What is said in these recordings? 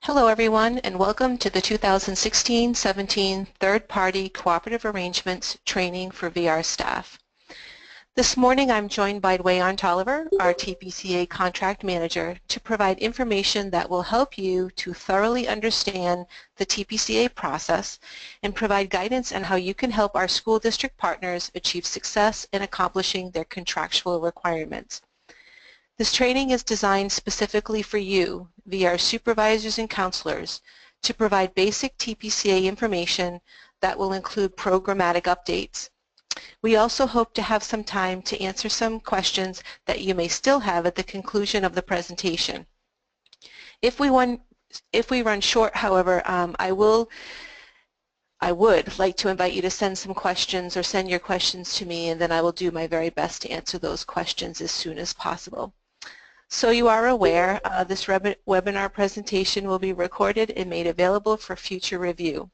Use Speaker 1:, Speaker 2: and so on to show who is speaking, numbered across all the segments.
Speaker 1: Hello everyone, and welcome to the 2016-17 Third-Party Cooperative Arrangements Training for VR Staff. This morning I'm joined by Wayon Tolliver, our TPCA Contract Manager, to provide information that will help you to thoroughly understand the TPCA process and provide guidance on how you can help our school district partners achieve success in accomplishing their contractual requirements. This training is designed specifically for you, VR supervisors and counselors, to provide basic TPCA information that will include programmatic updates. We also hope to have some time to answer some questions that you may still have at the conclusion of the presentation. If we run short, however, I would like to invite you to send some questions or send your questions to me, and then I will do my very best to answer those questions as soon as possible. So you are aware, this webinar presentation will be recorded and made available for future review.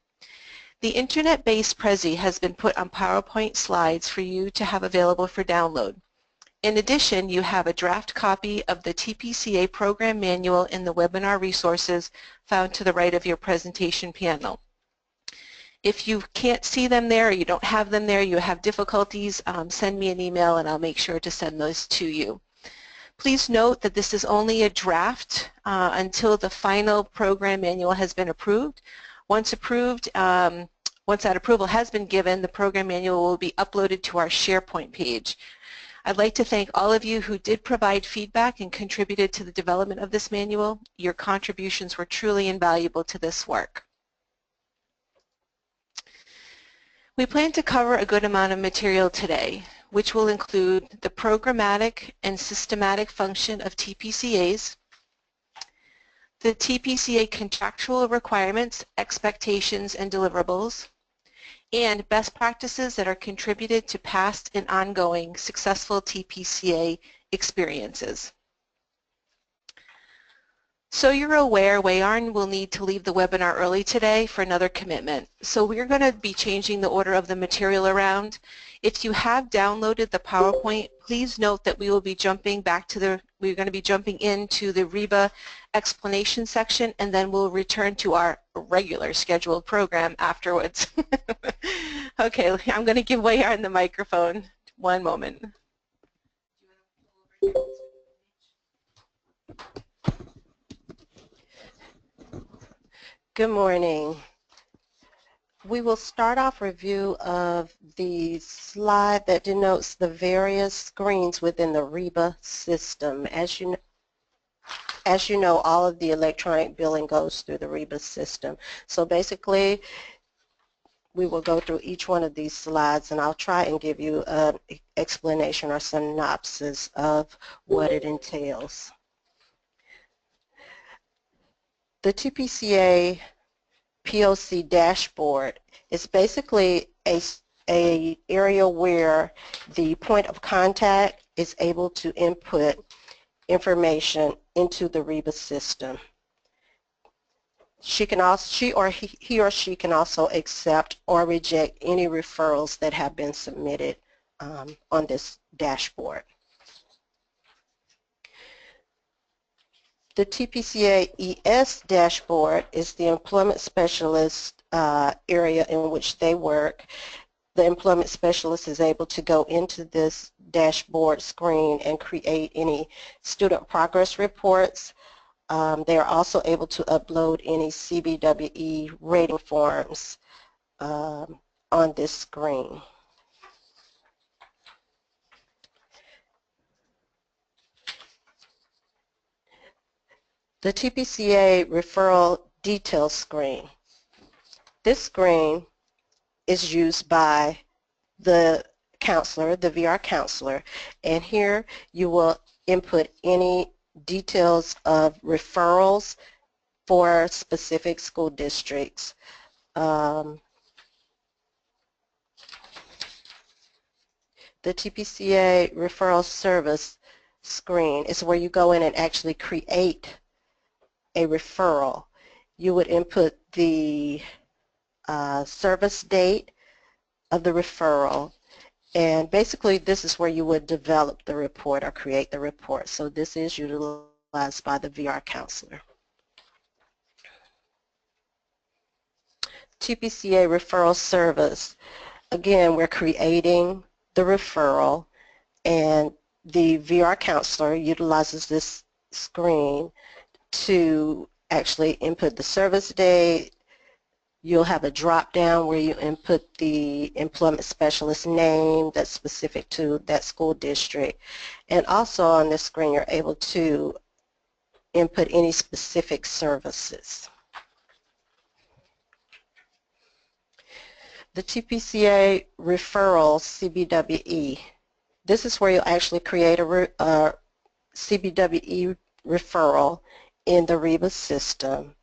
Speaker 1: The internet-based Prezi has been put on PowerPoint slides for you to have available for download. In addition, you have a draft copy of the TPCA program manual in the webinar resources found to the right of your presentation panel. If you can't see them there or you don't have them there, you have difficulties, send me an email and I'll make sure to send those to you. Please note that this is only a draft until the final program manual has been approved. Once approved, once that approval has been given, the program manual will be uploaded to our SharePoint page. I'd like to thank all of you who did provide feedback and contributed to the development of this manual. Your contributions were truly invaluable to this work. We plan to cover a good amount of material today, which will include the programmatic and systematic function of TPCAs, the TPCA contractual requirements, expectations, and deliverables, and best practices that are contributed to past and ongoing successful TPCA experiences. So you're aware, Wayon will need to leave the webinar early today for another commitment. So we're going to be changing the order of the material around. If you have downloaded the PowerPoint, please note that we will be jumping back to we're going to be jumping into the REBA explanation section, and then we'll return to our regular scheduled program afterwards. Okay, I'm going to give Wayon the microphone. One moment.
Speaker 2: Good morning. We will start off review of the slide that denotes the various screens within the REBA system. As you know, all of the electronic billing goes through the REBA system. So basically, we will go through each one of these slides, and I'll try and give you an explanation or synopsis of what it entails. The TPCA POC Dashboard is basically a area where the point of contact is able to input information into the REBA system. He or she can also accept or reject any referrals that have been submitted on this dashboard. The TPCAES dashboard is the employment specialist area in which they work. The employment specialist is able to go into this dashboard screen and create any student progress reports. They are also able to upload any CBWE rating forms on this screen. The TPCA referral details screen. This screen is used by the counselor, the VR counselor, and here you will input any details of referrals for specific school districts. The TPCA referral service screen is where you go in and actually create a referral. You would input the service date of the referral, and basically this is where you would develop the report or create the report. So this is utilized by the VR counselor. TPCA referral service. Again, we're creating the referral, and the VR counselor utilizes this screen to actually input the service date. You'll have a drop down where you input the employment specialist name that's specific to that school district. And also on this screen you're able to input any specific services. The TPCA Referral CBWE. This is where you'll actually create a CBWE referral in the REBA system.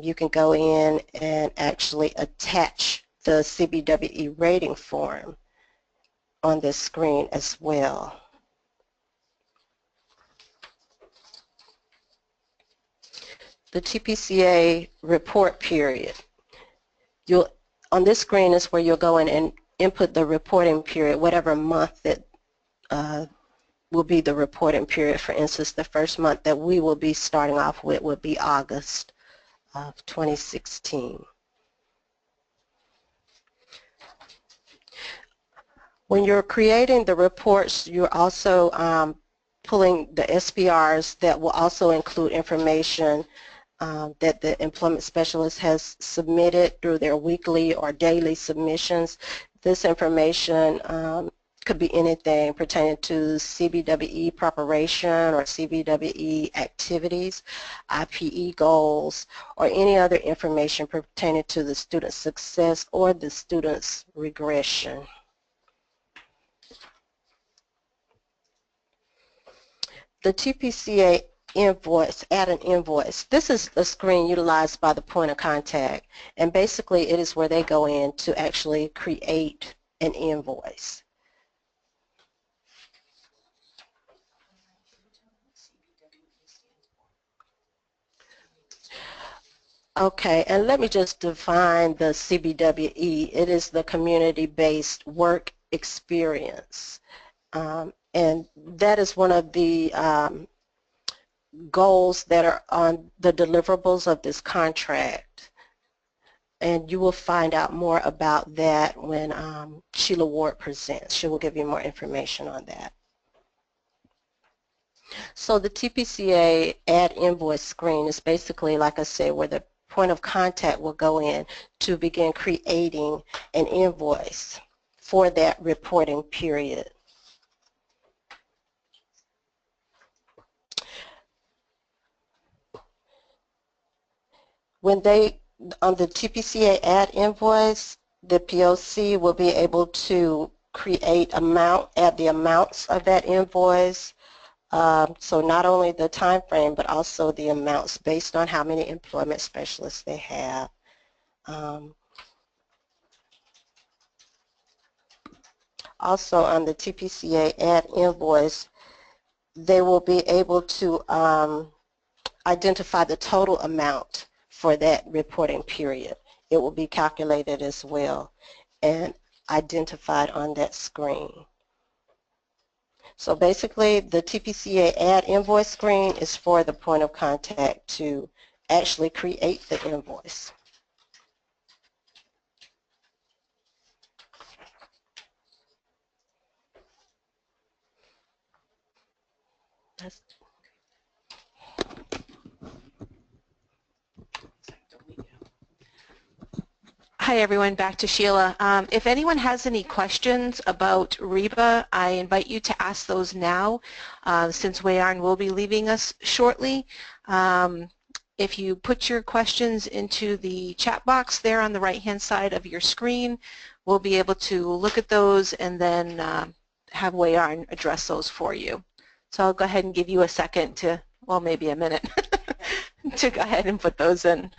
Speaker 2: You can go in and actually attach the CBWE rating form on this screen as well. The TPCA report period. On this screen is where you'll go in and input the reporting period, whatever month that will be the reporting period. For instance, the first month that we will be starting off with would be August of 2016. When you're creating the reports, you're also pulling the SPRs that will also include information that the employment specialist has submitted through their weekly or daily submissions. This information could be anything pertaining to CBWE preparation or CBWE activities, IPE goals, or any other information pertaining to the student's success or the student's regression. The TPCA invoice, add an invoice. This is a screen utilized by the point of contact, and basically it is where they go in to actually create an invoice. Okay, and let me just define the CBWE. It is the community-based work experience, and that is one of the goals that are on the deliverables of this contract, and you will find out more about that when Sheila Ward presents. She will give you more information on that. So the TPCA add invoice screen is basically, like I said, where the point of contact will go in to begin creating an invoice for that reporting period. When they, on the TPCA add invoice, the POC will be able to create add the amounts of that invoice. So not only the time frame, but also the amounts based on how many employment specialists they have. Also on the TPCA add invoice, they will be able to identify the total amount for that reporting period. It will be calculated as well and identified on that screen. So basically the TPCA add invoice screen is for the point of contact to actually create the invoice.
Speaker 1: Hi everyone, back to Sheila. If anyone has any questions about REBA, I invite you to ask those now since Wayan will be leaving us shortly. If you put your questions into the chat box there on the right hand side of your screen, we'll be able to look at those and then have Wayan address those for you. So I'll go ahead and give you a second to, well, maybe a minute, to go ahead and put those in.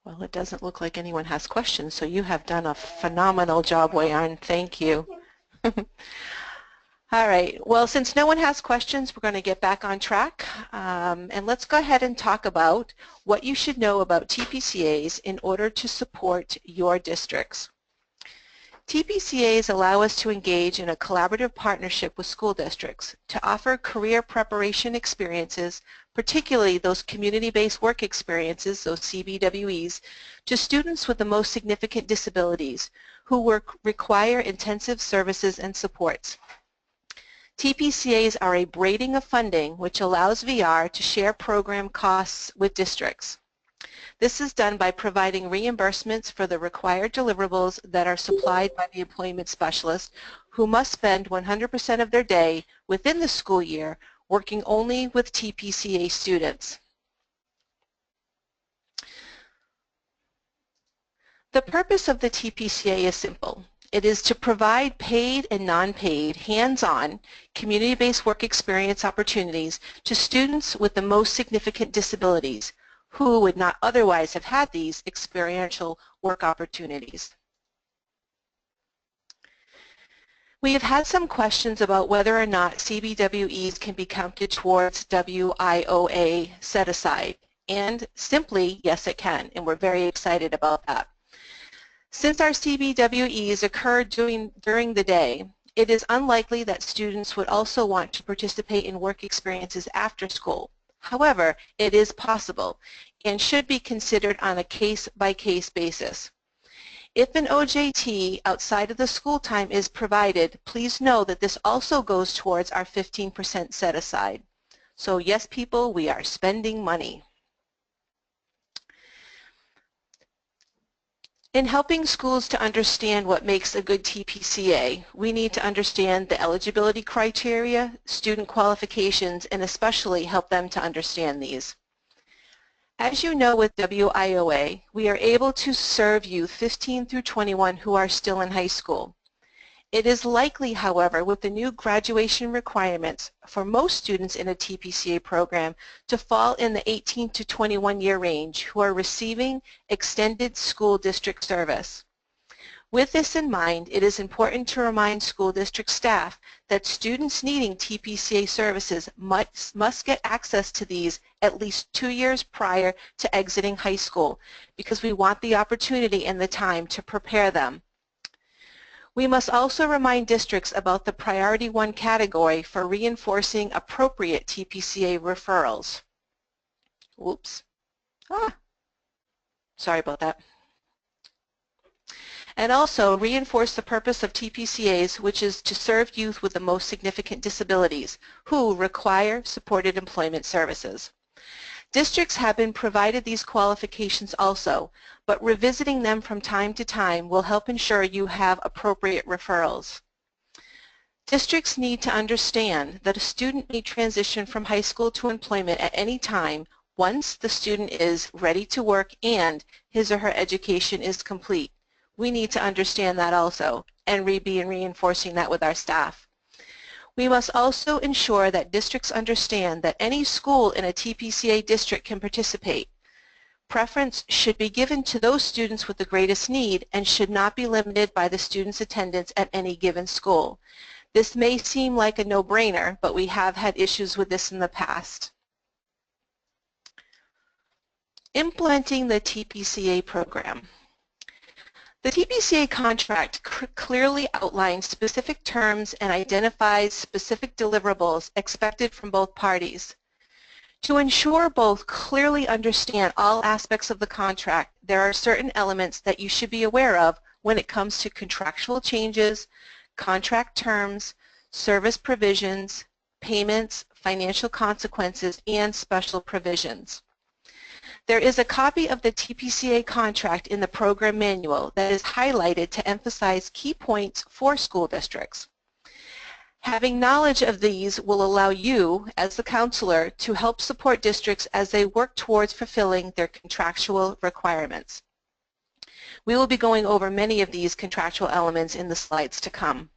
Speaker 1: Well, it doesn't look like anyone has questions, so you have done a phenomenal job, Wayan. Thank you. All right, well, since no one has questions, we're going to get back on track. And let's go ahead and talk about what you should know about TPCAs in order to support your districts. TPCAs allow us to engage in a collaborative partnership with school districts to offer career preparation experiences, particularly those community-based work experiences, those CBWEs, to students with the most significant disabilities who require intensive services and supports. TPCAs are a braiding of funding which allows VR to share program costs with districts. This is done by providing reimbursements for the required deliverables that are supplied by the employment specialist, who must spend 100% of their day within the school year working only with TPCA students. The purpose of the TPCA is simple. It is to provide paid and non-paid, hands-on, community-based work experience opportunities to students with the most significant disabilities, who would not otherwise have had these experiential work opportunities. We have had some questions about whether or not CBWEs can be counted towards WIOA set-aside, and simply, yes it can, and we're very excited about that. Since our CBWEs occur during the day, it is unlikely that students would also want to participate in work experiences after school. However, it is possible and should be considered on a case-by-case basis. If an OJT outside of the school time is provided, please know that this also goes towards our 15% set aside. So yes, people, we are spending money. In helping schools to understand what makes a good TPCA, we need to understand the eligibility criteria, student qualifications, and especially help them to understand these. As you know, with WIOA, we are able to serve youth 15 through 21 who are still in high school. It is likely, however, with the new graduation requirements for most students in a TPCA program to fall in the 18 to 21 year range who are receiving extended school district service. With this in mind, it is important to remind school district staff that students needing TPCA services must get access to these at least 2 years prior to exiting high school, because we want the opportunity and the time to prepare them. We must also remind districts about the Priority 1 category for reinforcing appropriate TPCA referrals. Oops. Sorry about that. And also reinforce the purpose of TPCAs, which is to serve youth with the most significant disabilities who require supported employment services. Districts have been provided these qualifications also, but revisiting them from time to time will help ensure you have appropriate referrals. Districts need to understand that a student may transition from high school to employment at any time once the student is ready to work and his or her education is complete. We need to understand that also and be reinforcing that with our staff. We must also ensure that districts understand that any school in a TPCA district can participate. Preference should be given to those students with the greatest need and should not be limited by the student's attendance at any given school. This may seem like a no-brainer, but we have had issues with this in the past. Implementing the TPCA program. The TPCA contract clearly outlines specific terms and identifies specific deliverables expected from both parties. To ensure both clearly understand all aspects of the contract, there are certain elements that you should be aware of when it comes to contractual changes, contract terms, service provisions, payments, financial consequences, and special provisions. There is a copy of the TPCA contract in the program manual that is highlighted to emphasize key points for school districts. Having knowledge of these will allow you, as the counselor, to help support districts as they work towards fulfilling their contractual requirements. We will be going over many of these contractual elements in the slides to come.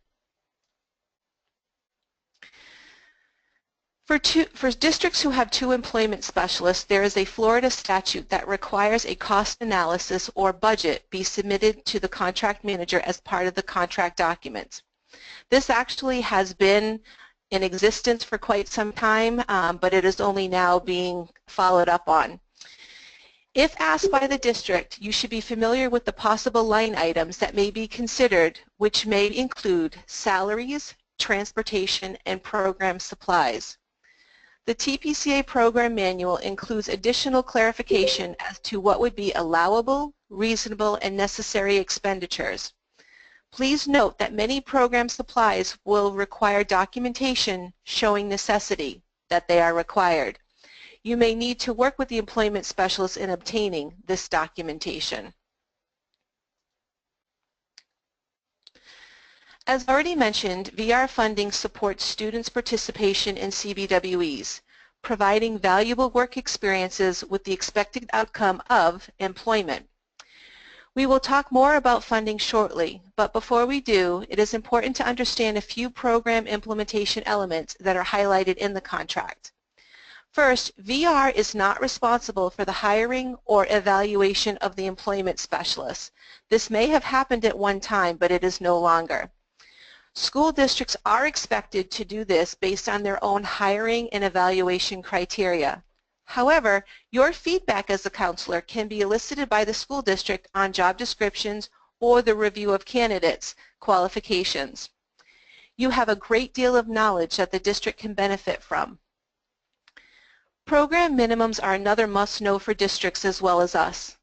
Speaker 1: For districts who have 2 employment specialists, there is a Florida statute that requires a cost analysis or budget be submitted to the contract manager as part of the contract documents. This actually has been in existence for quite some time, but it is only now being followed up on. If asked by the district, you should be familiar with the possible line items that may be considered, which may include salaries, transportation, and program supplies. The TPCA program manual includes additional clarification as to what would be allowable, reasonable, and necessary expenditures. Please note that many program supplies will require documentation showing necessity that they are required. You may need to work with the employment specialist in obtaining this documentation. As already mentioned, VR funding supports students' participation in CBWEs, providing valuable work experiences with the expected outcome of employment. We will talk more about funding shortly, but before we do, it is important to understand a few program implementation elements that are highlighted in the contract. First, VR is not responsible for the hiring or evaluation of the employment specialist. This may have happened at one time, but it is no longer. School districts are expected to do this based on their own hiring and evaluation criteria. However, your feedback as a counselor can be elicited by the school district on job descriptions or the review of candidates' qualifications. You have a great deal of knowledge that the district can benefit from. Program minimums are another must-know for districts as well as us.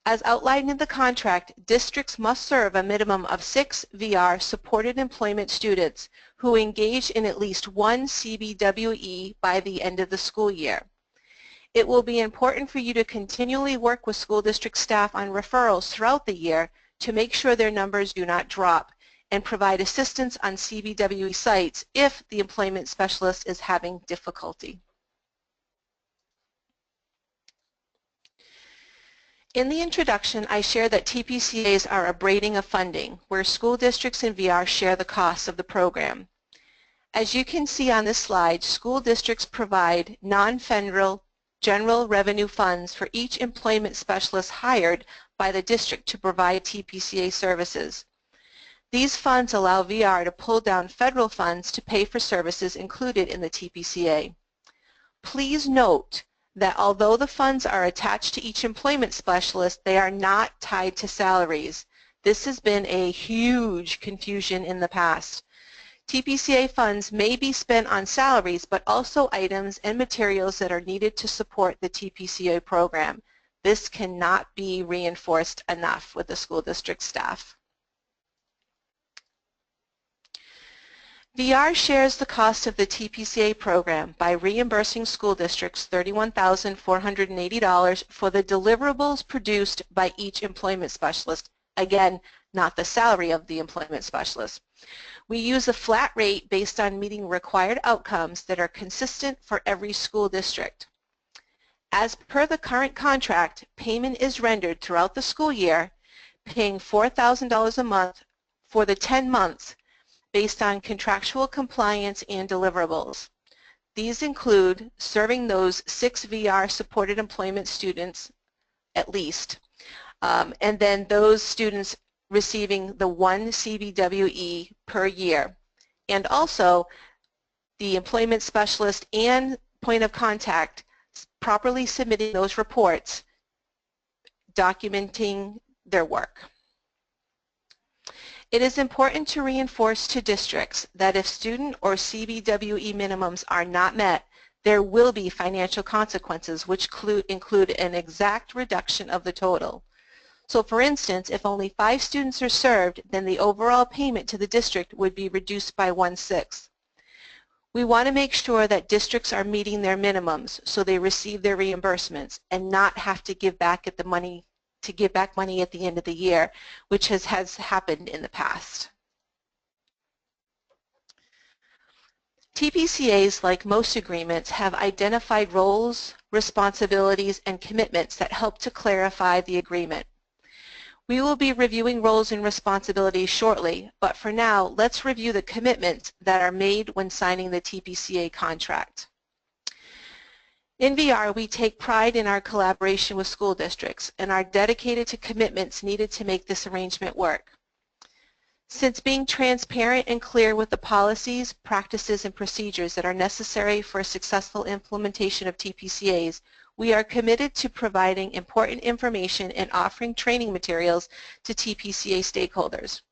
Speaker 1: As outlined in the contract, districts must serve a minimum of 6 VR supported employment students who engage in at least 1 CBWE by the end of the school year. It will be important for you to continually work with school district staff on referrals throughout the year to make sure their numbers do not drop and provide assistance on CBWE sites if the employment specialist is having difficulty. In the introduction, I shared that TPCAs are a braiding of funding, where school districts and VR share the costs of the program. As you can see on this slide, school districts provide non-federal general revenue funds for each employment specialist hired by the district to provide TPCA services. These funds allow VR to pull down federal funds to pay for services included in the TPCA. Please note that although the funds are attached to each employment specialist, they are not tied to salaries. This has been a huge confusion in the past. TPCA funds may be spent on salaries, but also items and materials that are needed to support the TPCA program. This cannot be reinforced enough with the school district staff. VR shares the cost of the TPCA program by reimbursing school districts $31,480 for the deliverables produced by each employment specialist. Again, not the salary of the employment specialist. We use a flat rate based on meeting required outcomes that are consistent for every school district. As per the current contract, payment is rendered throughout the school year, paying $4,000 a month for the 10 months based on contractual compliance and deliverables. These include serving those 6 VR supported employment students at least, and then those students receiving the 1 CBWE per year, and also the employment specialist and point of contact properly submitting those reports documenting their work. It is important to reinforce to districts that if student or CBWE minimums are not met, there will be financial consequences which include an exact reduction of the total. So for instance, if only 5 students are served, then the overall payment to the district would be reduced by 1/6. We want to make sure that districts are meeting their minimums so they receive their reimbursements and not have to give back money at the end of the year, which has happened in the past. TPCAs, like most agreements, have identified roles, responsibilities, and commitments that help to clarify the agreement. We will be reviewing roles and responsibilities shortly, but for now, let's review the commitments that are made when signing the TPCA contract. In VR, we take pride in our collaboration with school districts and are dedicated to commitments needed to make this arrangement work. Since being transparent and clear with the policies, practices, and procedures that are necessary for a successful implementation of TPCAs, we are committed to providing important information and offering training materials to TPCA stakeholders.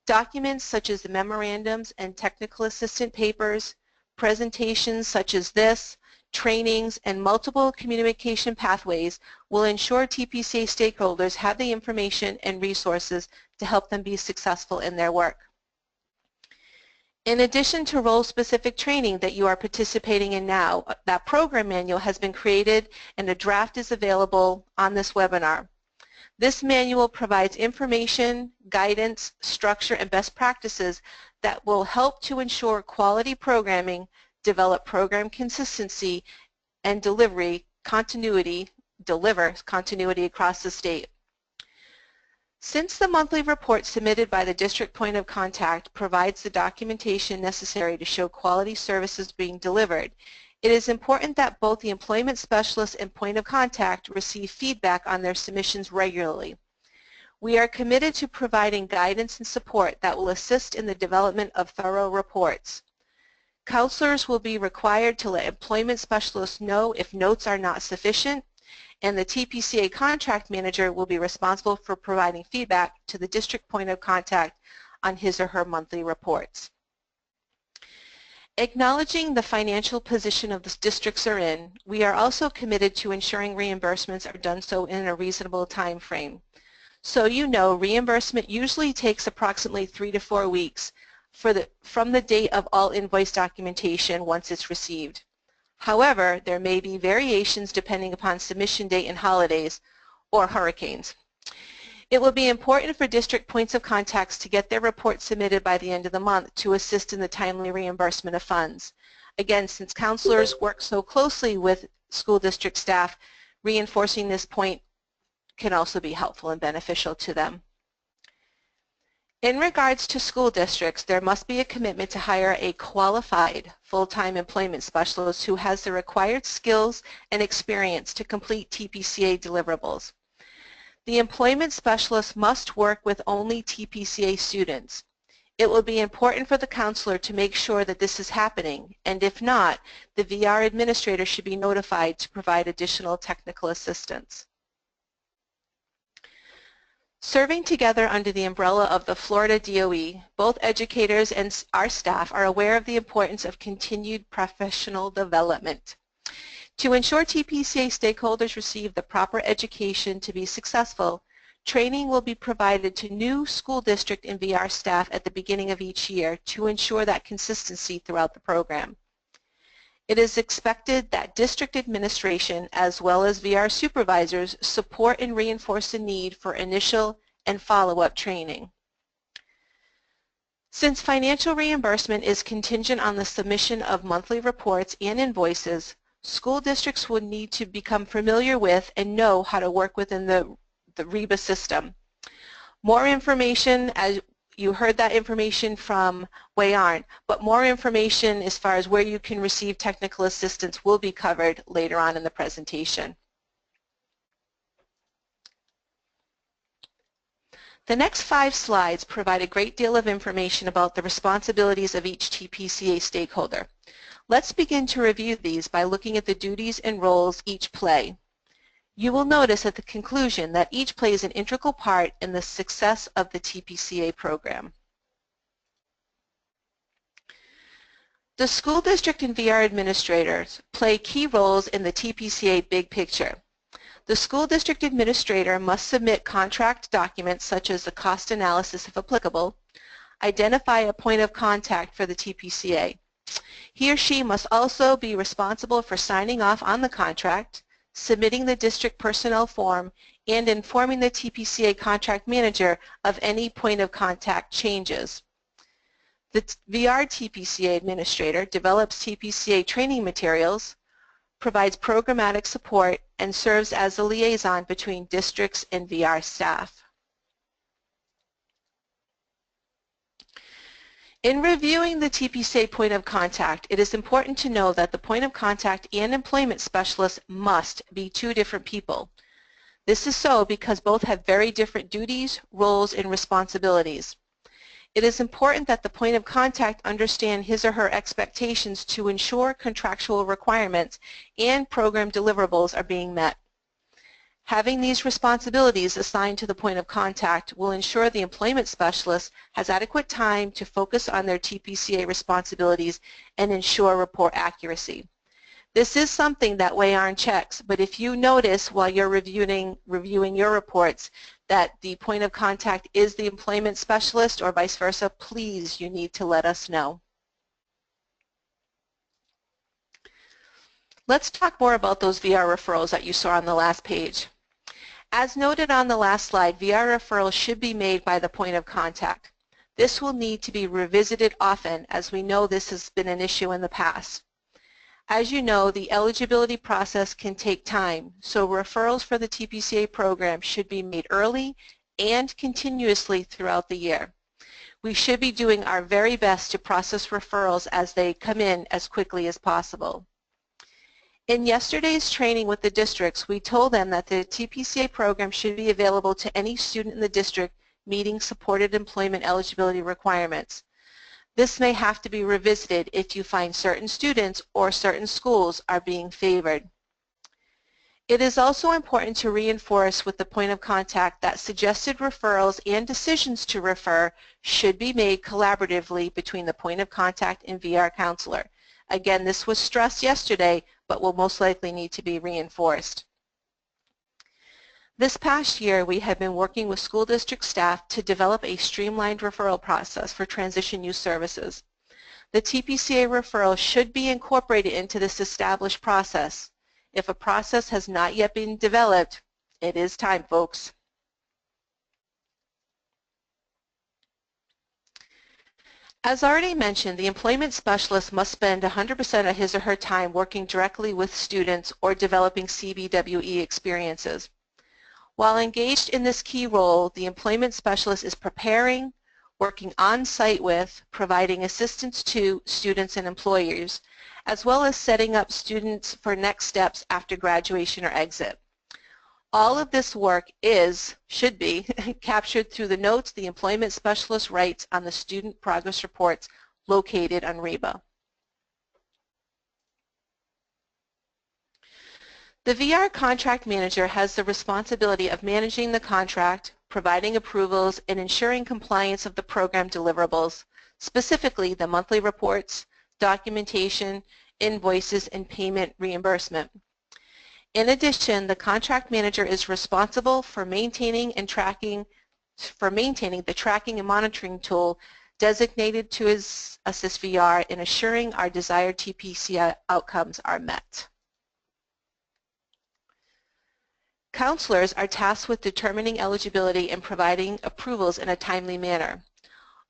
Speaker 1: Documents such as the memorandums and technical assistant papers, presentations such as this, trainings, and multiple communication pathways will ensure TPCA stakeholders have the information and resources to help them be successful in their work. In addition to role-specific training that you are participating in now, that program manual has been created and a draft is available on this webinar. This manual provides information, guidance, structure, and best practices that will help to ensure quality programming, develop program consistency, and deliver continuity across the state. Since the monthly report submitted by the district point of contact provides the documentation necessary to show quality services being delivered, it is important that both the employment specialist and point of contact receive feedback on their submissions regularly. We are committed to providing guidance and support that will assist in the development of thorough reports. Counselors will be required to let employment specialists know if notes are not sufficient, and the TPCA contract manager will be responsible for providing feedback to the district point of contact on his or her monthly reports. Acknowledging the financial position of the districts are in, we are also committed to ensuring reimbursements are done so in a reasonable time frame. So you know, reimbursement usually takes approximately 3 to 4 weeks from the date of all invoice documentation once it's received. However, there may be variations depending upon submission date and holidays or hurricanes. It will be important for district points of contacts to get their report submitted by the end of the month to assist in the timely reimbursement of funds. Again, since counselors work so closely with school district staff, reinforcing this point can also be helpful and beneficial to them. In regards to school districts, there must be a commitment to hire a qualified full-time employment specialist who has the required skills and experience to complete TPCA deliverables. The employment specialist must work with only TPCA students. It will be important for the counselor to make sure that this is happening, and if not, the VR administrator should be notified to provide additional technical assistance. Serving together under the umbrella of the Florida DOE, both educators and our staff are aware of the importance of continued professional development. To ensure TPCA stakeholders receive the proper education to be successful, training will be provided to new school district and VR staff at the beginning of each year to ensure that consistency throughout the program. It is expected that district administration as well as VR supervisors support and reinforce the need for initial and follow-up training. Since financial reimbursement is contingent on the submission of monthly reports and invoices, school districts would need to become familiar with and know how to work within the REBA system. More information, as you heard that information from Wei-Arn, but more information as far as where you can receive technical assistance will be covered later on in the presentation. The next 5 slides provide a great deal of information about the responsibilities of each TPCA stakeholder. Let's begin to review these by looking at the duties and roles each play. You will notice at the conclusion that each plays an integral part in the success of the TPCA program. The school district and VR administrators play key roles in the TPCA big picture. The school district administrator must submit contract documents such as the cost analysis if applicable, identify a point of contact for the TPCA, He or she must also be responsible for signing off on the contract, submitting the district personnel form, and informing the TPCA contract manager of any point of contact changes. The VR TPCA administrator develops TPCA training materials, provides programmatic support, and serves as a liaison between districts and VR staff. In reviewing the TPCA point of contact, it is important to know that the point of contact and employment specialist must be two different people. This is so because both have very different duties, roles, and responsibilities. It is important that the point of contact understand his or her expectations to ensure contractual requirements and program deliverables are being met. Having these responsibilities assigned to the point of contact will ensure the employment specialist has adequate time to focus on their TPCA responsibilities and ensure report accuracy. This is something that WAYARN checks, but if you notice while you're reviewing your reports that the point of contact is the employment specialist or vice versa, please, you need to let us know. Let's talk more about those VR referrals that you saw on the last page. As noted on the last slide, VR referrals should be made by the point of contact. This will need to be revisited often, as we know this has been an issue in the past. As you know, the eligibility process can take time, so referrals for the TPCA program should be made early and continuously throughout the year. We should be doing our very best to process referrals as they come in as quickly as possible. In yesterday's training with the districts, we told them that the TPCA program should be available to any student in the district meeting supported employment eligibility requirements. This may have to be revisited if you find certain students or certain schools are being favored. It is also important to reinforce with the point of contact that suggested referrals and decisions to refer should be made collaboratively between the point of contact and VR counselor. Again, this was stressed yesterday, but will most likely need to be reinforced. This past year, we have been working with school district staff to develop a streamlined referral process for transition youth services. The TPCA referral should be incorporated into this established process. If a process has not yet been developed, it is time, folks. As already mentioned, the employment specialist must spend 100% of his or her time working directly with students or developing CBWE experiences. While engaged in this key role, the employment specialist is preparing, working on-site with, providing assistance to students and employers, as well as setting up students for next steps after graduation or exit. All of this work should be captured through the notes the employment specialist writes on the student progress reports located on REBA. The VR contract manager has the responsibility of managing the contract, providing approvals, and ensuring compliance of the program deliverables, specifically the monthly reports, documentation, invoices, and payment reimbursement. In addition, the contract manager is responsible for maintaining the tracking and monitoring tool designated to assist VR in assuring our desired TPCA outcomes are met. Counselors are tasked with determining eligibility and providing approvals in a timely manner.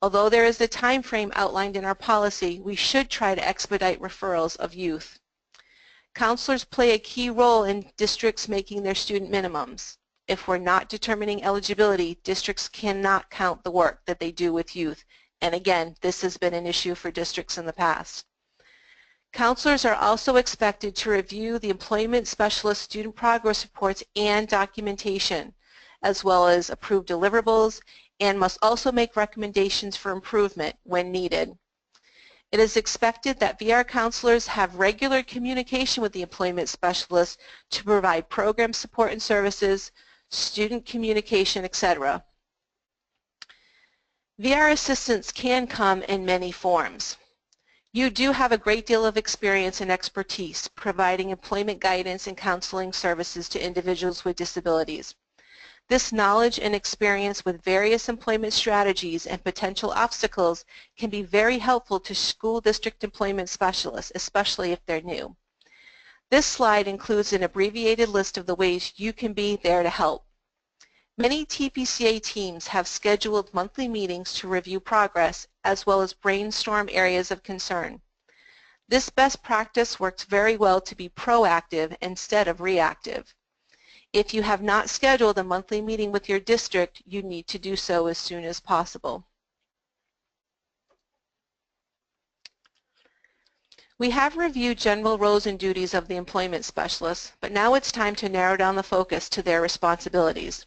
Speaker 1: Although there is a time frame outlined in our policy, we should try to expedite referrals of youth. Counselors play a key role in districts making their student minimums. If we're not determining eligibility, districts cannot count the work that they do with youth. And again, this has been an issue for districts in the past. Counselors are also expected to review the employment specialist student progress reports and documentation, as well as approve deliverables, and must also make recommendations for improvement when needed. It is expected that VR counselors have regular communication with the employment specialist to provide program support and services, student communication, etc. VR assistance can come in many forms. You do have a great deal of experience and expertise providing employment guidance and counseling services to individuals with disabilities. This knowledge and experience with various employment strategies and potential obstacles can be very helpful to school district employment specialists, especially if they're new. This slide includes an abbreviated list of the ways you can be there to help. Many TPCA teams have scheduled monthly meetings to review progress as well as brainstorm areas of concern. This best practice works very well to be proactive instead of reactive. If you have not scheduled a monthly meeting with your district, you need to do so as soon as possible. We have reviewed general roles and duties of the employment specialist, but now it's time to narrow down the focus to their responsibilities.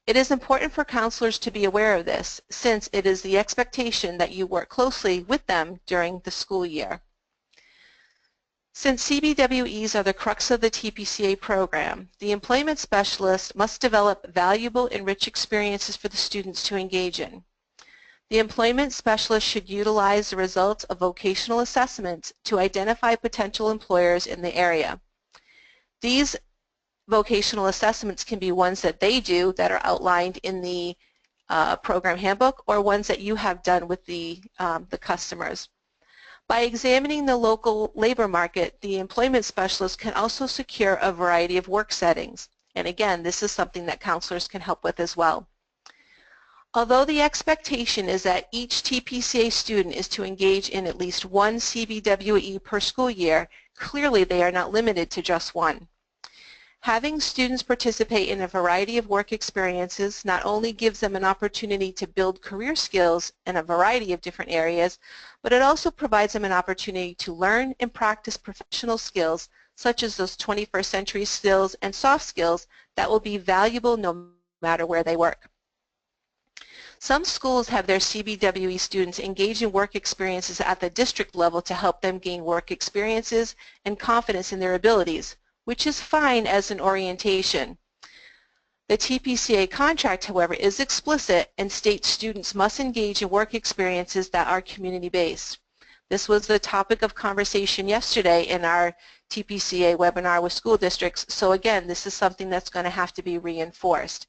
Speaker 1: It is important for counselors to be aware of this, since it is the expectation that you work closely with them during the school year. Since CBWEs are the crux of the TPCA program, the employment specialist must develop valuable and rich experiences for the students to engage in. The employment specialist should utilize the results of vocational assessments to identify potential employers in the area. These vocational assessments can be ones that they do that are outlined in the program handbook, or ones that you have done with the customers. By examining the local labor market, the employment specialist can also secure a variety of work settings. And again, this is something that counselors can help with as well. Although the expectation is that each TPCA student is to engage in at least one CBWE per school year, clearly they are not limited to just one. Having students participate in a variety of work experiences not only gives them an opportunity to build career skills in a variety of different areas, but it also provides them an opportunity to learn and practice professional skills such as those 21st century skills and soft skills that will be valuable no matter where they work. Some schools have their CBWE students engage in work experiences at the district level to help them gain work experiences and confidence in their abilities, which is fine as an orientation. The TPCA contract, however, is explicit and states students must engage in work experiences that are community-based. This was the topic of conversation yesterday in our TPCA webinar with school districts, so again, this is something that's going to have to be reinforced.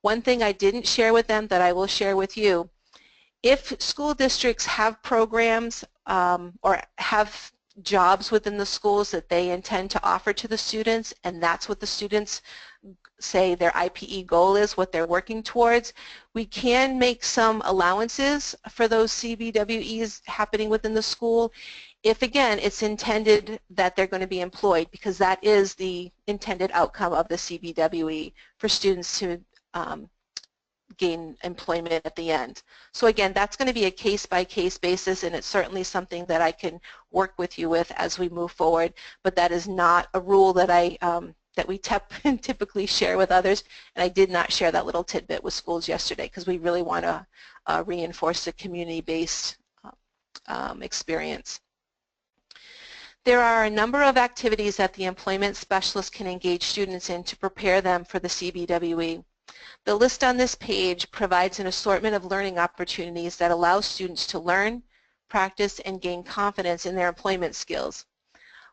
Speaker 1: One thing I didn't share with them that I will share with you, if school districts have programs or have jobs within the schools that they intend to offer to the students, and that's what the students say their IPE goal is, what they're working towards, we can make some allowances for those CBWEs happening within the school if, again, it's intended that they're going to be employed, because that is the intended outcome of the CBWE, for students to gain employment at the end. So again, that's going to be a case-by-case basis, and it's certainly something that I can work with you with as we move forward, but that is not a rule that that we typically share with others, and I did not share that little tidbit with schools yesterday because we really want to reinforce the community-based experience. There are a number of activities that the employment specialist can engage students in to prepare them for the CBWE. The list on this page provides an assortment of learning opportunities that allow students to learn, practice, and gain confidence in their employment skills.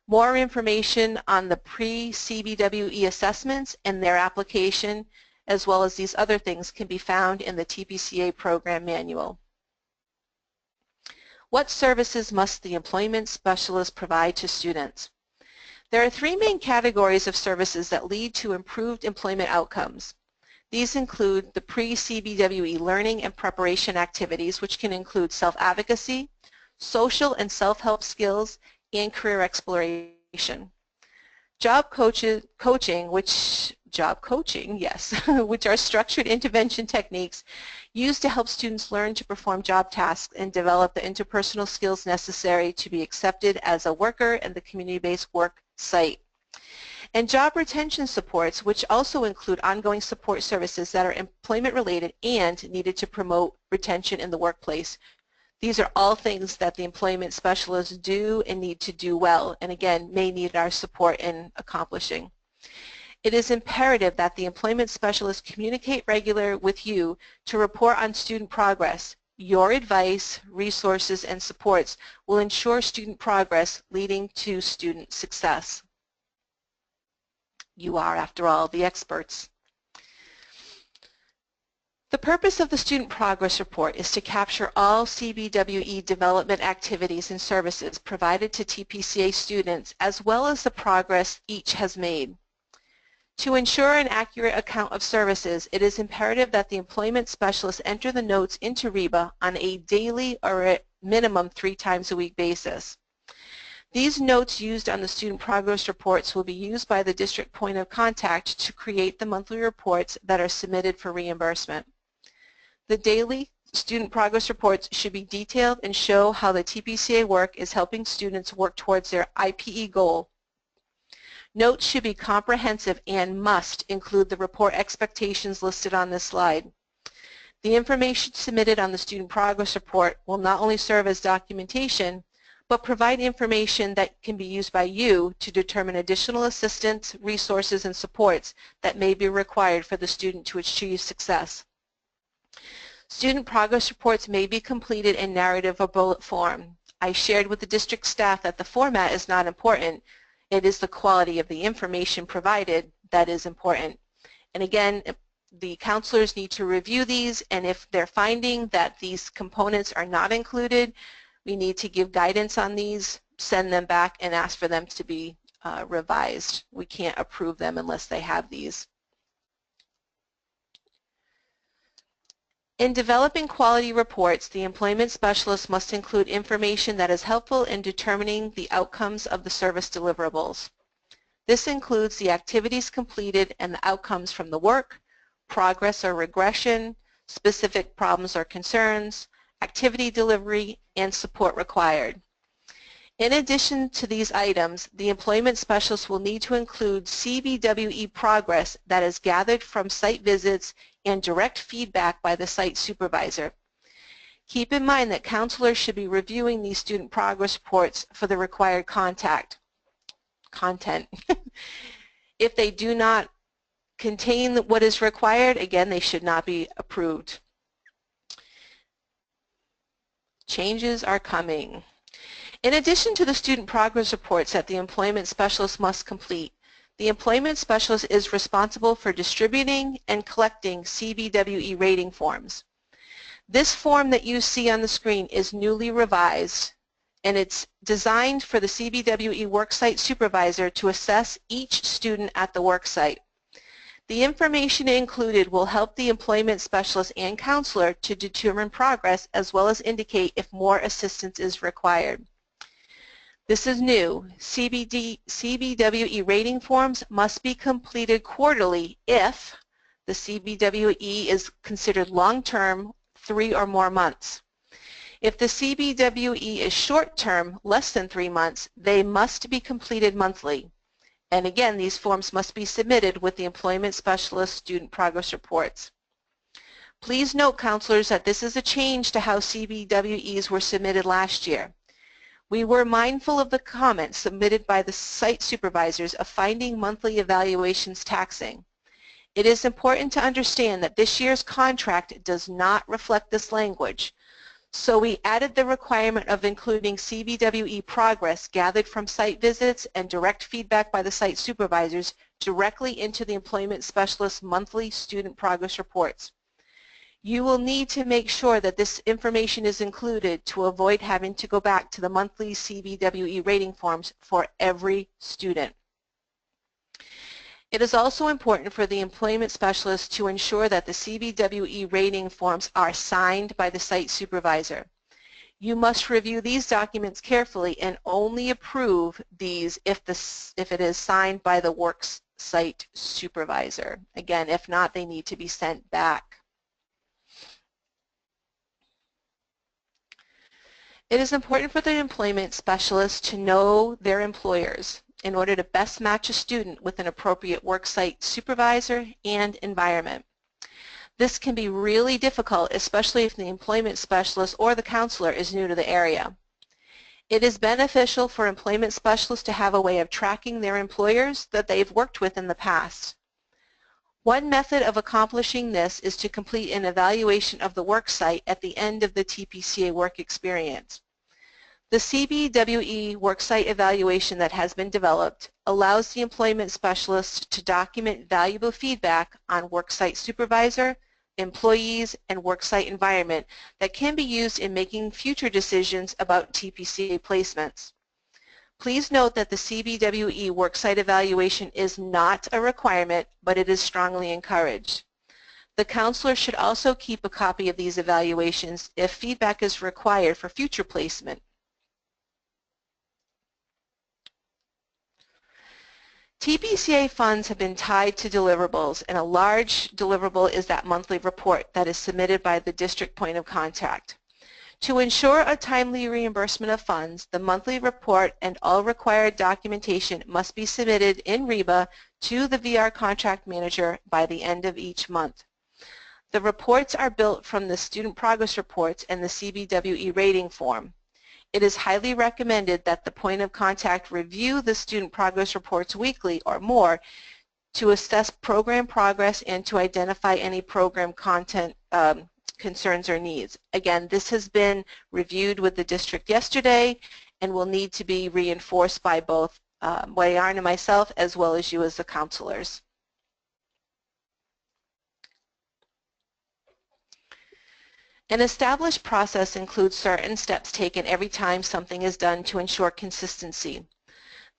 Speaker 1: More information on the pre-CBWE assessments and their application, as well as these other things, can be found in the TPCA program manual. What services must the employment specialist provide to students? There are three main categories of services that lead to improved employment outcomes. These include the pre-CBWE learning and preparation activities, which can include self-advocacy, social and self-help skills, and career exploration. Job coaching, which are structured intervention techniques used to help students learn to perform job tasks and develop the interpersonal skills necessary to be accepted as a worker in the community-based work site. And job retention supports, which also include ongoing support services that are employment-related and needed to promote retention in the workplace. These are all things that the employment specialists do and need to do well, and again, may need our support in accomplishing. It is imperative that the employment specialist communicate regularly with you to report on student progress. Your advice, resources, and supports will ensure student progress, leading to student success. You are, after all, the experts. The purpose of the Student Progress Report is to capture all CBWE development activities and services provided to TPCA students, as well as the progress each has made. To ensure an accurate account of services, it is imperative that the employment specialist enter the notes into REBA on a daily or at minimum 3 times a week basis. These notes used on the Student Progress Reports will be used by the district point of contact to create the monthly reports that are submitted for reimbursement. The daily Student Progress Reports should be detailed and show how the TPCA work is helping students work towards their IPE goal. Notes should be comprehensive and must include the report expectations listed on this slide. The information submitted on the Student Progress Report will not only serve as documentation, but provide information that can be used by you to determine additional assistance, resources, and supports that may be required for the student to achieve success. Student Progress Reports may be completed in narrative or bullet form. I shared with the district staff that the format is not important. It is the quality of the information provided that is important. And again, the counselors need to review these, and if they're finding that these components are not included, we need to give guidance on these, send them back, and ask for them to be revised. We can't approve them unless they have these. In developing quality reports, the employment specialist must include information that is helpful in determining the outcomes of the service deliverables. This includes the activities completed and the outcomes from the work, progress or regression, specific problems or concerns, activity delivery, and support required. In addition to these items, the employment specialist will need to include CBWE progress that is gathered from site visits and direct feedback by the site supervisor. Keep in mind that counselors should be reviewing these student progress reports for the required content. If they do not contain what is required, again, they should not be approved. Changes are coming. In addition to the student progress reports that the employment specialist must complete, the employment specialist is responsible for distributing and collecting CBWE rating forms. This form that you see on the screen is newly revised, and it's designed for the CBWE worksite supervisor to assess each student at the worksite. The information included will help the employment specialist and counselor to determine progress, as well as indicate if more assistance is required. This is new. CBWE rating forms must be completed quarterly if the CBWE is considered long-term, 3 or more months. If the CBWE is short-term, less than 3 months, they must be completed monthly. And again, these forms must be submitted with the employment specialist student progress reports. Please note, counselors, that this is a change to how CBWEs were submitted last year. We were mindful of the comments submitted by the site supervisors of finding monthly evaluations taxing. It is important to understand that this year's contract does not reflect this language, so we added the requirement of including CBWE progress gathered from site visits and direct feedback by the site supervisors directly into the employment specialist's monthly student progress reports. You will need to make sure that this information is included to avoid having to go back to the monthly CBWE rating forms for every student. It is also important for the employment specialist to ensure that the CBWE rating forms are signed by the site supervisor. You must review these documents carefully and only approve these if it is signed by the works site supervisor. Again, if not, they need to be sent back. It is important for the employment specialist to know their employers in order to best match a student with an appropriate worksite supervisor and environment. This can be really difficult, especially if the employment specialist or the counselor is new to the area. It is beneficial for employment specialists to have a way of tracking their employers that they've worked with in the past. One method of accomplishing this is to complete an evaluation of the worksite at the end of the TPCA work experience. The CBWE worksite evaluation that has been developed allows the employment specialist to document valuable feedback on worksite supervisor, employees, and worksite environment that can be used in making future decisions about TPCA placements. Please note that the CBWE worksite evaluation is not a requirement, but it is strongly encouraged. The counselor should also keep a copy of these evaluations if feedback is required for future placement. TPCA funds have been tied to deliverables, and a large deliverable is that monthly report that is submitted by the district point of contact. To ensure a timely reimbursement of funds, the monthly report and all required documentation must be submitted in REBA to the VR contract manager by the end of each month. The reports are built from the student progress reports and the CBWE rating form. It is highly recommended that the point of contact review the student progress reports weekly or more to assess program progress and to identify any program content concerns or needs. Again, this has been reviewed with the district yesterday and will need to be reinforced by both Wayan and myself as well as you as the counselors. An established process includes certain steps taken every time something is done to ensure consistency.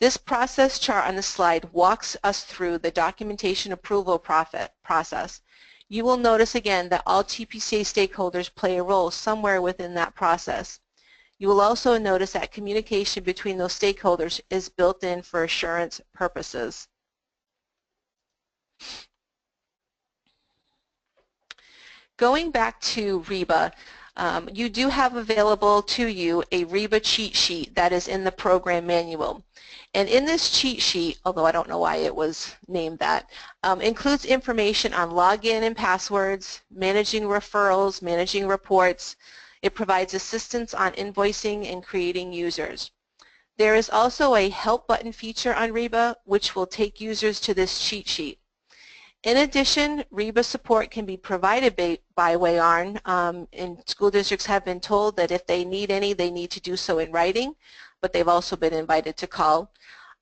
Speaker 1: This process chart on the slide walks us through the documentation approval process. You will notice again that all TPCA stakeholders play a role somewhere within that process. You will also notice that communication between those stakeholders is built in for assurance purposes. Going back to REBA, you do have available to you a REBA cheat sheet that is in the program manual. And in this cheat sheet, although I don't know why it was named that, includes information on login and passwords, managing referrals, managing reports. It provides assistance on invoicing and creating users. There is also a help button feature on REBA which will take users to this cheat sheet. In addition, REBA support can be provided by Wayan, and school districts have been told that if they need any, they need to do so in writing, but they've also been invited to call.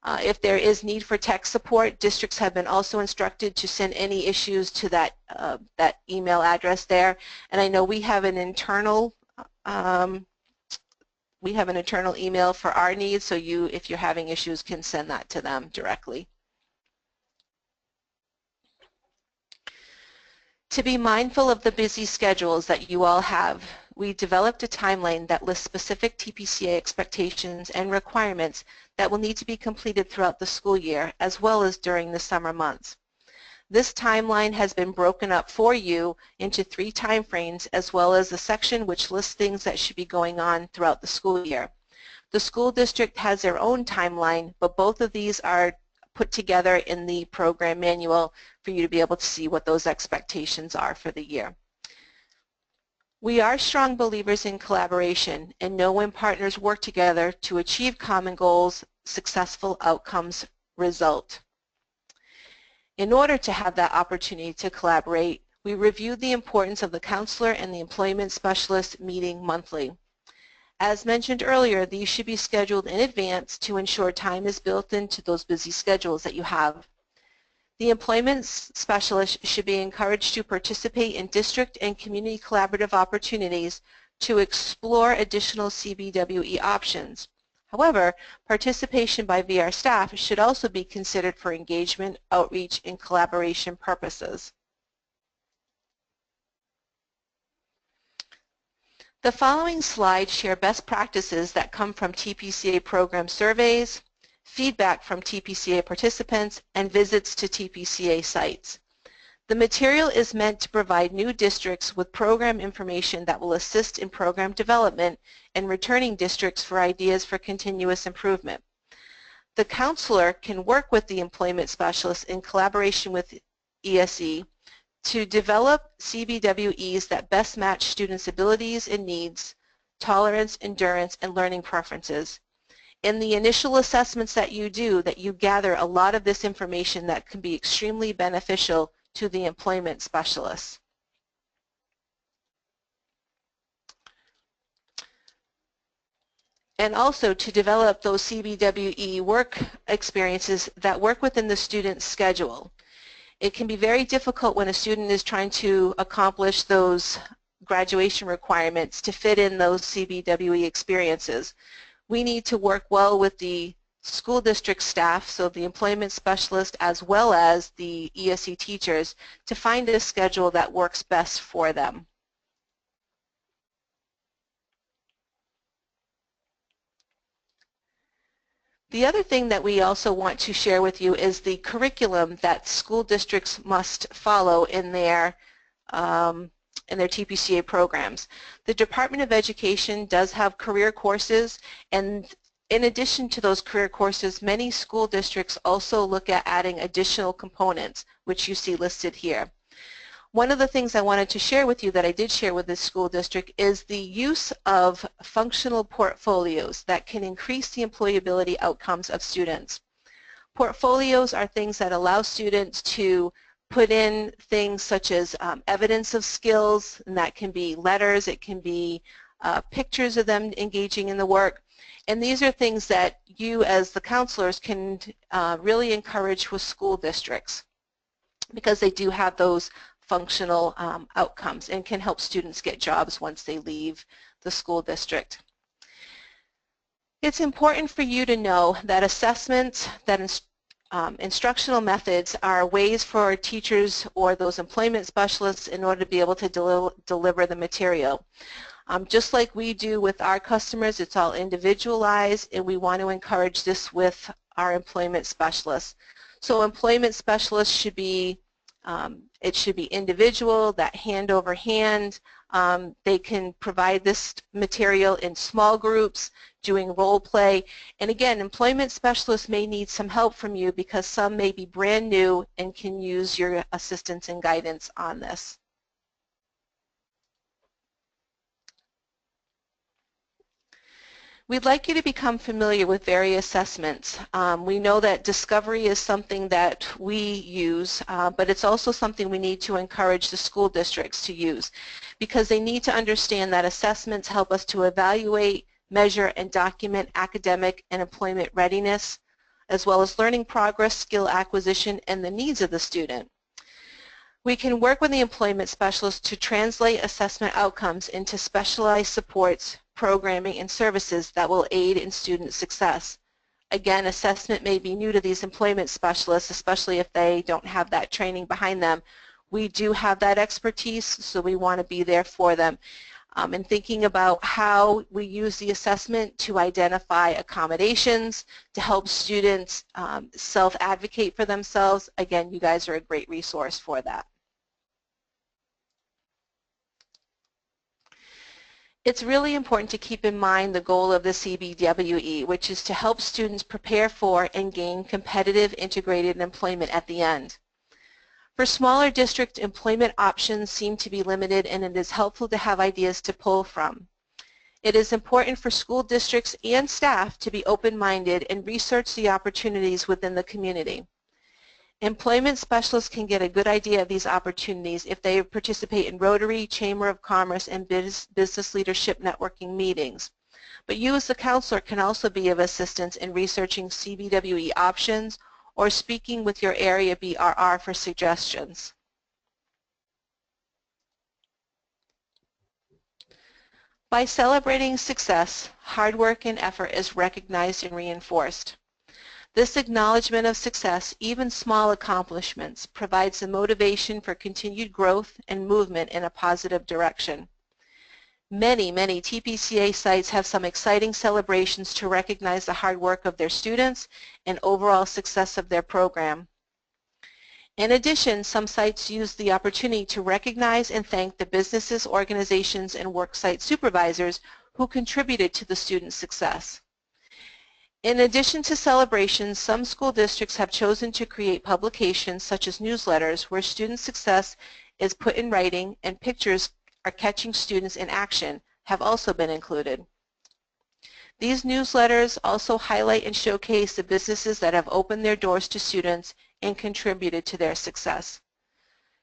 Speaker 1: If there is need for tech support, districts have been also instructed to send any issues to that email address there. And I know we have an internal email for our needs, so you, if you're having issues, can send that to them directly. To be mindful of the busy schedules that you all have, we developed a timeline that lists specific TPCA expectations and requirements that will need to be completed throughout the school year as well as during the summer months. This timeline has been broken up for you into 3 time frames as well as a section which lists things that should be going on throughout the school year. The school district has their own timeline, but both of these are put together in the program manual for you to be able to see what those expectations are for the year. We are strong believers in collaboration and know when partners work together to achieve common goals, successful outcomes result. In order to have that opportunity to collaborate, we review the importance of the counselor and the employment specialist meeting monthly. As mentioned earlier, these should be scheduled in advance to ensure time is built into those busy schedules that you have. The employment specialist should be encouraged to participate in district and community collaborative opportunities to explore additional CBWE options. However, participation by VR staff should also be considered for engagement, outreach, and collaboration purposes. The following slides share best practices that come from TPCA program surveys, feedback from TPCA participants, and visits to TPCA sites. The material is meant to provide new districts with program information that will assist in program development and returning districts for ideas for continuous improvement. The counselor can work with the employment specialist in collaboration with ESE to develop CBWEs that best match students' abilities and needs, tolerance, endurance, and learning preferences. In the initial assessments that you do, that you gather a lot of this information that can be extremely beneficial to the employment specialists. And also to develop those CBWE work experiences that work within the student's schedule. It can be very difficult when a student is trying to accomplish those graduation requirements to fit in those CBWE experiences. We need to work well with the school district staff, so the employment specialist as well as the ESE teachers, to find a schedule that works best for them. The other thing that we also want to share with you is the curriculum that school districts must follow in their TPCA programs. The Department of Education does have career courses, and in addition to those career courses, many school districts also look at adding additional components, which you see listed here. One of the things I wanted to share with you that I did share with this school district is the use of functional portfolios that can increase the employability outcomes of students. Portfolios are things that allow students to put in things such as evidence of skills, and that can be letters, it can be pictures of them engaging in the work. And these are things that you as the counselors can really encourage with school districts, because they do have those functional outcomes and can help students get jobs once they leave the school district. It's important for you to know that assessments, that instructional methods are ways for teachers or those employment specialists in order to be able to deliver the material. Just like we do with our customers, it's all individualized, and we want to encourage this with our employment specialists. So employment specialists should be it should be individual, that hand over hand. They can provide this material in small groups, doing role play. And again, employment specialists may need some help from you because some may be brand new and can use your assistance and guidance on this. We'd like you to become familiar with various assessments. We know that discovery is something that we use, but it's also something we need to encourage the school districts to use, because they need to understand that assessments help us to evaluate, measure, and document academic and employment readiness, as well as learning progress, skill acquisition, and the needs of the student. We can work with the employment specialist to translate assessment outcomes into specialized supports, programming, and services that will aid in student success. Again, assessment may be new to these employment specialists, especially if they don't have that training behind them. We do have that expertise, so we want to be there for them. And thinking about how we use the assessment to identify accommodations, to help students self-advocate for themselves. Again, you guys are a great resource for that. It's really important to keep in mind the goal of the CBWE, which is to help students prepare for and gain competitive integrated employment at the end. For smaller district, employment options seem to be limited, and it is helpful to have ideas to pull from. It is important for school districts and staff to be open-minded and research the opportunities within the community. Employment specialists can get a good idea of these opportunities if they participate in Rotary, Chamber of Commerce, and business leadership networking meetings. But you as the counselor can also be of assistance in researching CBWE options or speaking with your area BRR for suggestions. By celebrating success, hard work and effort is recognized and reinforced. This acknowledgement of success, even small accomplishments, provides the motivation for continued growth and movement in a positive direction. Many TPCA sites have some exciting celebrations to recognize the hard work of their students and overall success of their program. In addition, some sites use the opportunity to recognize and thank the businesses, organizations, and worksite supervisors who contributed to the student success. In addition to celebrations, some school districts have chosen to create publications such as newsletters where student success is put in writing and pictures are catching students in action have also been included. These newsletters also highlight and showcase the businesses that have opened their doors to students and contributed to their success.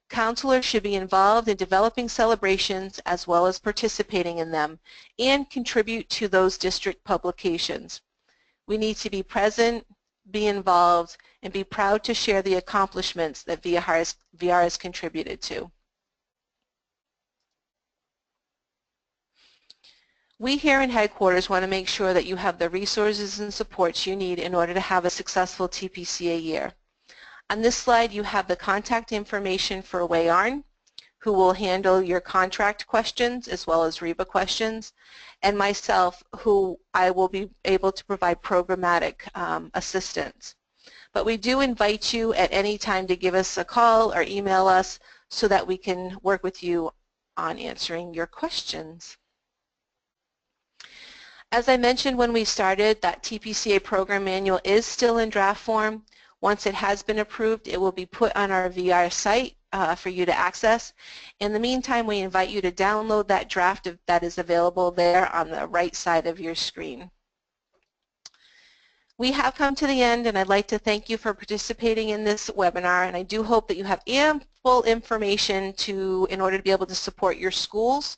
Speaker 1: Counselors should be involved in developing celebrations as well as participating in them and contribute to those district publications. We need to be present, be involved, and be proud to share the accomplishments that VR has contributed to. We here in headquarters want to make sure that you have the resources and supports you need in order to have a successful TPCA year. On this slide you have the contact information for Wei Arn, who will handle your contract questions as well as REBA questions, and myself, who I will be able to provide programmatic assistance. But we do invite you at any time to give us a call or email us so that we can work with you on answering your questions. As I mentioned when we started, that TPCA program manual is still in draft form. Once it has been approved, it will be put on our VR site for you to access. In the meantime, we invite you to download that draft that is available there on the right side of your screen. We have come to the end, and I'd like to thank you for participating in this webinar, and I do hope that you have ample information in order to be able to support your schools.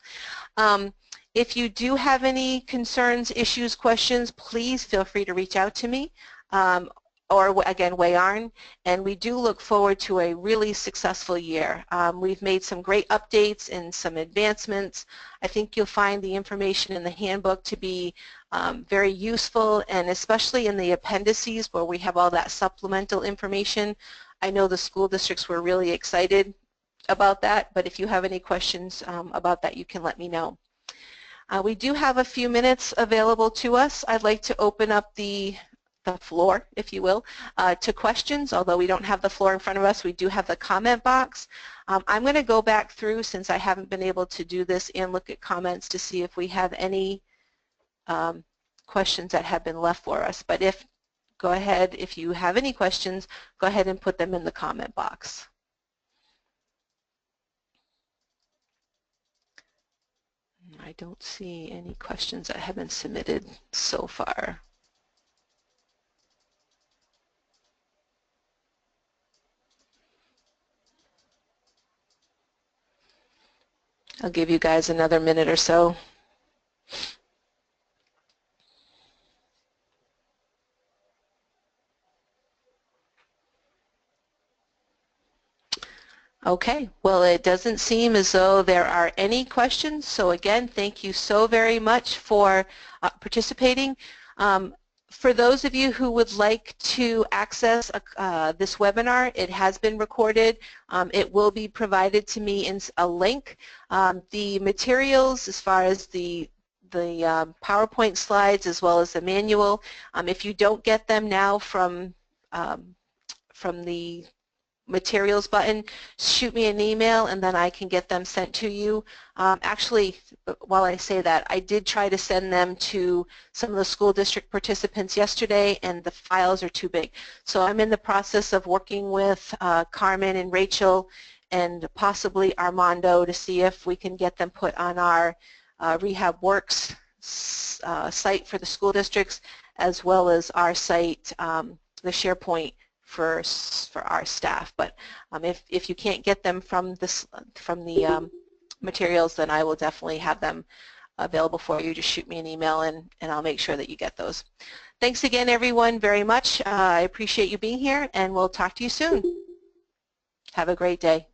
Speaker 1: If you do have any concerns, issues, questions, please feel free to reach out to me or again, Wei Arn, and we do look forward to a really successful year. We've made some great updates and some advancements. I think you'll find the information in the handbook to be very useful, and especially in the appendices where we have all that supplemental information. I know the school districts were really excited about that, but if you have any questions about that, you can let me know. We do have a few minutes available to us. I'd like to open up the floor, if you will, to questions. Although we don't have the floor in front of us, we do have the comment box. I'm going to go back through, since I haven't been able to do this, and look at comments to see if we have any questions that have been left for us. But go ahead, if you have any questions, go ahead and put them in the comment box. I don't see any questions that have been submitted so far. I'll give you guys another minute or so. Okay, well, it doesn't seem as though there are any questions, so again, thank you so very much for participating. For those of you who would like to access this webinar, it has been recorded. It will be provided to me in a link. The materials, as far as the PowerPoint slides as well as the manual, if you don't get them now from the materials button, shoot me an email and then I can get them sent to you. Actually, while I say that, I did try to send them to some of the school district participants yesterday, and the files are too big. So I'm in the process of working with Carmen and Rachel and possibly Armando to see if we can get them put on our Rehab Works site for the school districts, as well as our site, the SharePoint for our staff. But if you can't get them from the materials, then I will definitely have them available for you. Just shoot me an email and I'll make sure that you get those. Thanks again, everyone, very much. I appreciate you being here, and we'll talk to you soon. Have a great day.